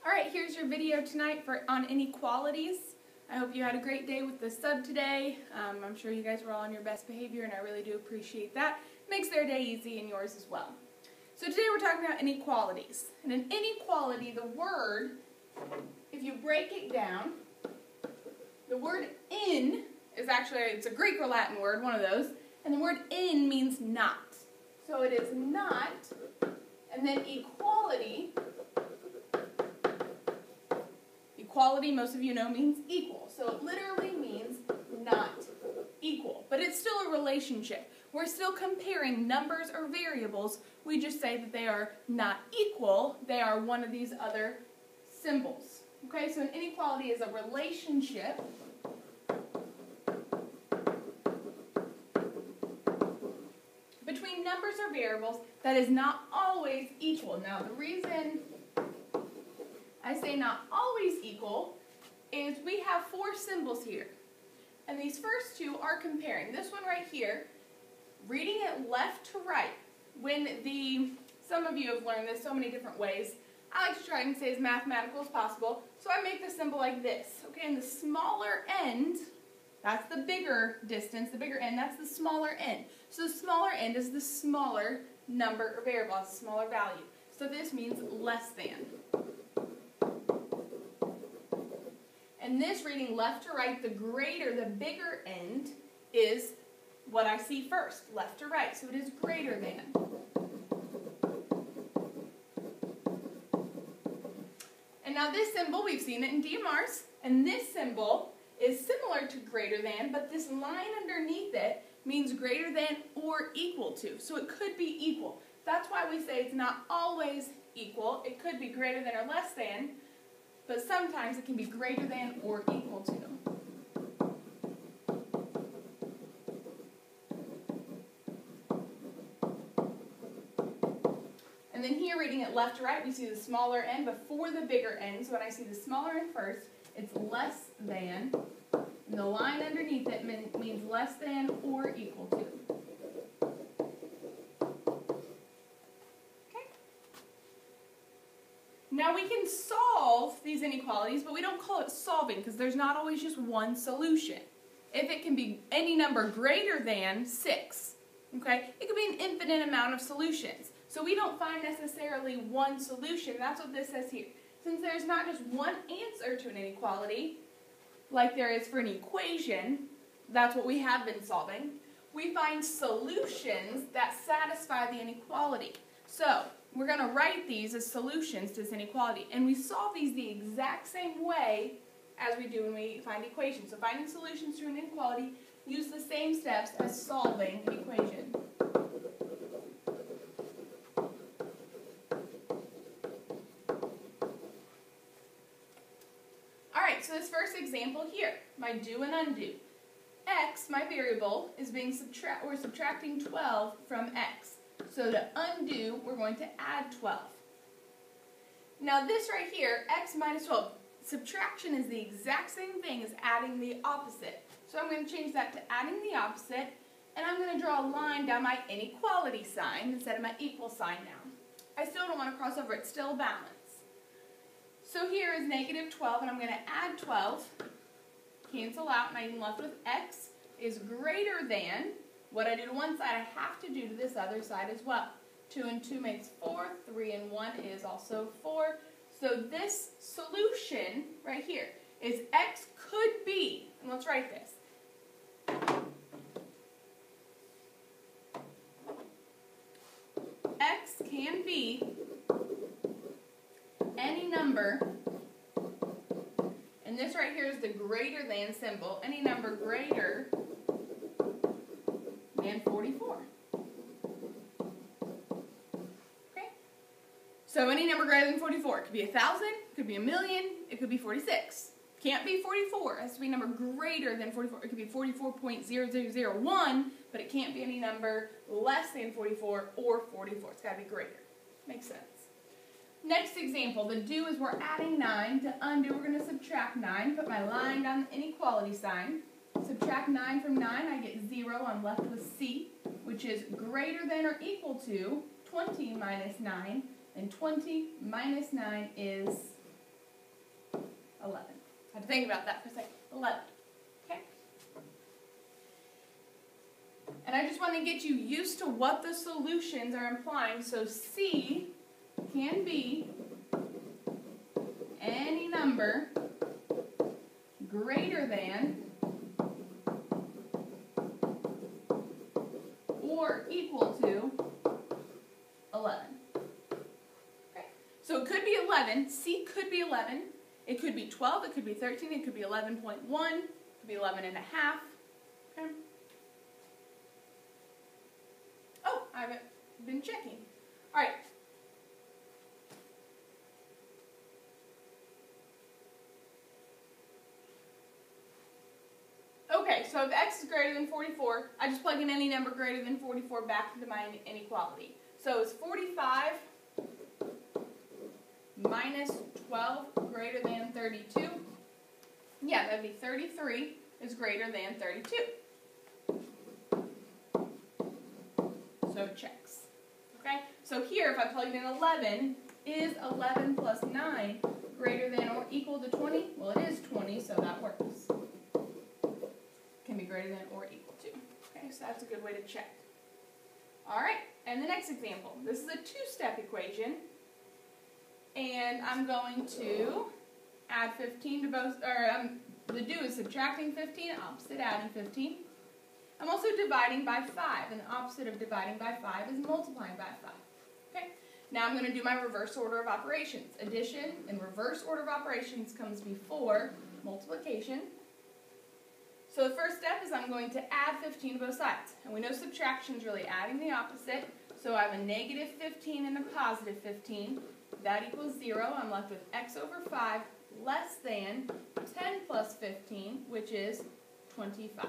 Alright, here's your video tonight on inequalities. I hope you had a great day with the sub today. I'm sure you guys were all on your best behavior, and I really do appreciate that. It makes their day easy and yours as well. So today we're talking about inequalities. And an inequality, the word, if you break it down, the word in is actually, it's a Greek or Latin word, one of those, and the word in means not. So it is not, and then equality. Equality, most of you know, means equal. So it literally means not equal. But it's still a relationship. We're still comparing numbers or variables. We just say that they are not equal. They are one of these other symbols. Okay, so an inequality is a relationship between numbers or variables that is not always equal. Now, the reason I say not always equal is we have four symbols here. And these first two are comparing. This one right here, reading it left to right. Some of you have learned this so many different ways. I like to try and say as mathematical as possible. So I make the symbol like this. Okay, and the smaller end, that's the bigger distance, the bigger end, that's the smaller end. So the smaller end is the smaller number or variable, it's a smaller value. So this means less than. And this reading left to right, the greater, the bigger end is what I see first, left to right. So it is greater than. And now this symbol, we've seen it in DMRs, and this symbol is similar to greater than, but this line underneath it means greater than or equal to. So it could be equal. That's why we say it's not always equal. It could be greater than or less than, but sometimes it can be greater than or equal to. And then here, reading it left to right, we see the smaller end before the bigger end. So when I see the smaller end first, it's less than. And the line underneath it means less than or equal to. Now we can solve these inequalities, but we don't call it solving because there's not always just one solution. If it can be any number greater than 6, okay, it could be an infinite amount of solutions. So we don't find necessarily one solution. That's what this says here. Since there's not just one answer to an inequality, like there is for an equation, that's what we have been solving, we find solutions that satisfy the inequality. So we're going to write these as solutions to this inequality. And we solve these the exact same way as we do when we find equations. So finding solutions to an inequality, use the same steps as solving an equation. Alright, so this first example here, my do and undo. X, my variable, is we're subtracting 12 from x. So to undo, we're going to add 12. Now this right here, x minus 12, subtraction is the exact same thing as adding the opposite. So I'm going to change that to adding the opposite, and I'm going to draw a line down my inequality sign instead of my equal sign now. I still don't want to cross over, it's still a balance. So here is negative 12, and I'm going to add 12, cancel out, and I'm left with x is greater than. What I do to one side, I have to do to this other side as well. 2 and 2 makes 4. 3 and 1 is also 4. So this solution right here is x could be, and let's write this. X can be any number, and this right here is the greater than symbol, any number greater than 44. Okay? So any number greater than 44. It could be 1,000, it could be 1,000,000, it could be 46. Can't be 44. It has to be a number greater than 44. It could be 44.0001, but it can't be any number less than 44 or 44. It's got to be greater. Makes sense. Next example, the do is we're adding 9. To undo, we're going to subtract 9. Put my line down the inequality sign. Subtract 9 from 9, I get 0. I'm left with C, which is greater than or equal to 20 minus 9. And 20 minus 9 is 11. I had to think about that for a second. 11. Okay? And I just want to get you used to what the solutions are implying. So C can be any number greater than or equal to 11. Okay? So it could be 11. C could be 11. It could be 12. It could be 13. It could be 11.1. It could be 11 and a half. Okay? Oh, I haven't been checking. All right. Okay, so if x is greater than 44, I just plug in any number greater than 44 back into my inequality. So is 45 minus 12 greater than 32? Yeah, that would be 33 is greater than 32. So it checks. Okay? So here, if I plugged in 11, is 11 plus 9 greater than or equal to 20? Well, it is 20, so that works. Can be greater than or equal to. Okay, so that's a good way to check. All right, and the next example. This is a two-step equation, and I'm going to add 15 to both, or the do is subtracting 15, opposite adding 15. I'm also dividing by 5, and the opposite of dividing by 5 is multiplying by 5. Okay, now I'm going to do my reverse order of operations. Addition in reverse order of operations comes before multiplication. So the first step is I'm going to add 15 to both sides. And we know subtraction is really adding the opposite. So I have a negative 15 and a positive 15. That equals 0. I'm left with x over 5 less than 10 plus 15, which is 25.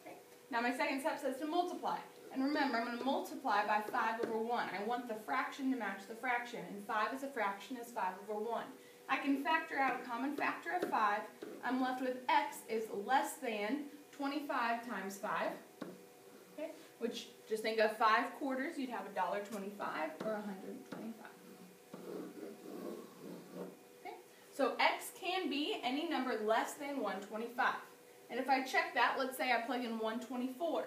Okay. Now my second step says to multiply. And remember, I'm going to multiply by 5 over 1. I want the fraction to match the fraction. And 5 as a fraction is 5 over 1. I can factor out a common factor of 5. I'm left with x is less than 25 times 5, okay? Which, just think of 5 quarters, you'd have $1.25 or 125. Okay? So x can be any number less than 125. And if I check that, let's say I plug in 124,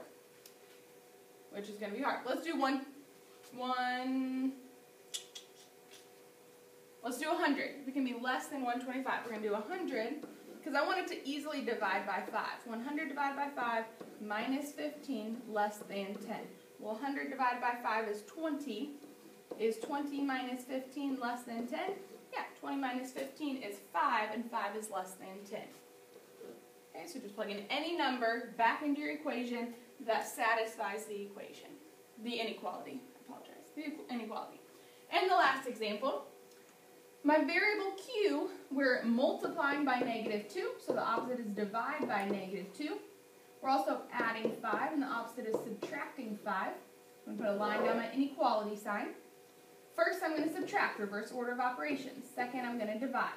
which is going to be hard. Let's do let's do 100. If it can be less than 125, we're going to do 100, because I want it to easily divide by 5. 100 divided by 5 minus 15 less than 10. Well, 100 divided by 5 is 20. Is 20 minus 15 less than 10? Yeah, 20 minus 15 is 5, and 5 is less than 10. Okay, so just plug in any number back into your equation that satisfies the equation. The inequality. I apologize. The inequality. And the last example. My variable q, we're multiplying by negative 2, so the opposite is divide by negative 2. We're also adding 5, and the opposite is subtracting 5. I'm going to put a line down my inequality sign. First, I'm going to subtract, reverse order of operations. Second, I'm going to divide.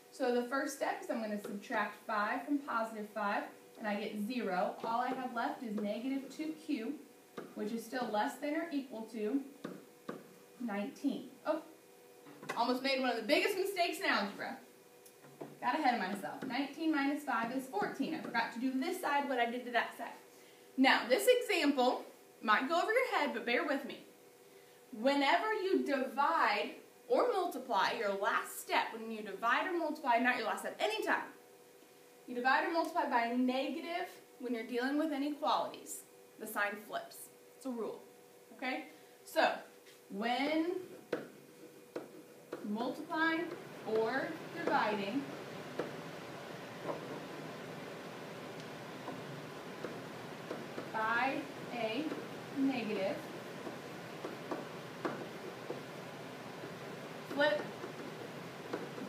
So the first step is I'm going to subtract 5 from positive 5, and I get 0. All I have left is negative 2q, which is still less than or equal to 19. Oh. Almost made one of the biggest mistakes in algebra. Got ahead of myself. 19 minus 5 is 14. I forgot to do this side what I did to that side. Now, this example might go over your head, but bear with me. Whenever you divide or multiply, your last step, when you divide or multiply, not your last step, anytime, you divide or multiply by negative when you're dealing with inequalities, the sign flips. It's a rule. Okay? So, when multiplying or dividing by a negative, flip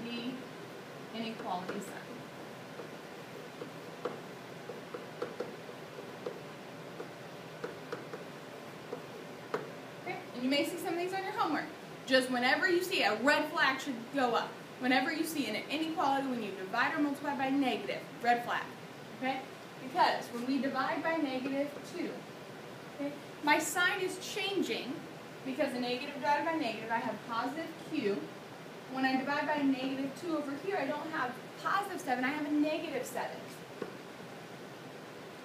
the inequality sign. Okay, and you may see some of these on your homework. Just whenever you see a red flag should go up. Whenever you see an inequality when you divide or multiply by negative, red flag. Okay? Because when we divide by negative 2, okay, my sign is changing because a negative divided by negative, I have positive q. When I divide by negative 2 over here, I don't have positive 7, I have a negative 7.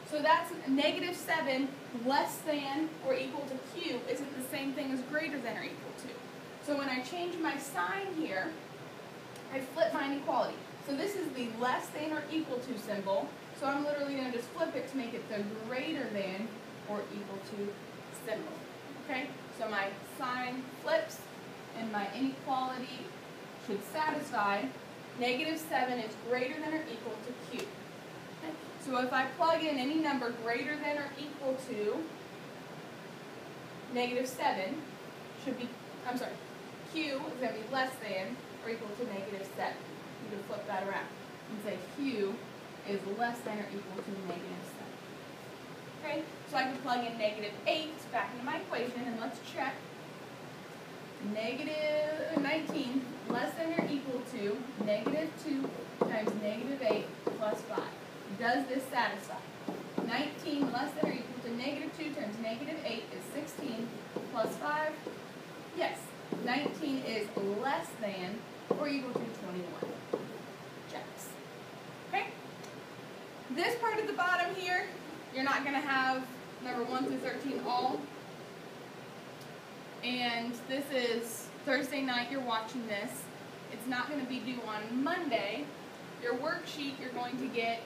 So that's negative 7 less than or equal to q isn't the same thing as greater than or equal to. So when I change my sign here, I flip my inequality. So this is the less than or equal to symbol. So I'm literally going to just flip it to make it the greater than or equal to symbol. Okay? So my sign flips and my inequality should satisfy negative 7 is greater than or equal to q. Okay? So if I plug in any number greater than or equal to negative 7, should be, q is going to be less than or equal to negative 7. You can flip that around and say q is less than or equal to negative 7. Okay, so I can plug in negative 8 back into my equation, and let's check. Negative 19 less than or equal to negative 2 times negative 8 plus 5. Does this satisfy? 19 less than or equal to negative 2 times negative 8 is 16 plus 5. Yes, 19 is less than or equal to 21. Checks. Okay? This part at the bottom here, you're not going to have number 1 through 13 all. And this is Thursday night you're watching this. It's not going to be due on Monday. Your worksheet you're going to get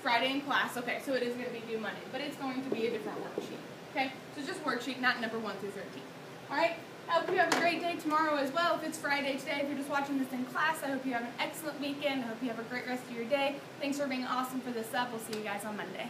Friday in class. Okay, so it is going to be due Monday, but it's going to be a different worksheet. Okay, so just worksheet, not number 1 through 13. All right, I hope you have a great day tomorrow as well. If it's Friday today, if you're just watching this in class, I hope you have an excellent weekend. I hope you have a great rest of your day. Thanks for being awesome for this up. We'll see you guys on Monday.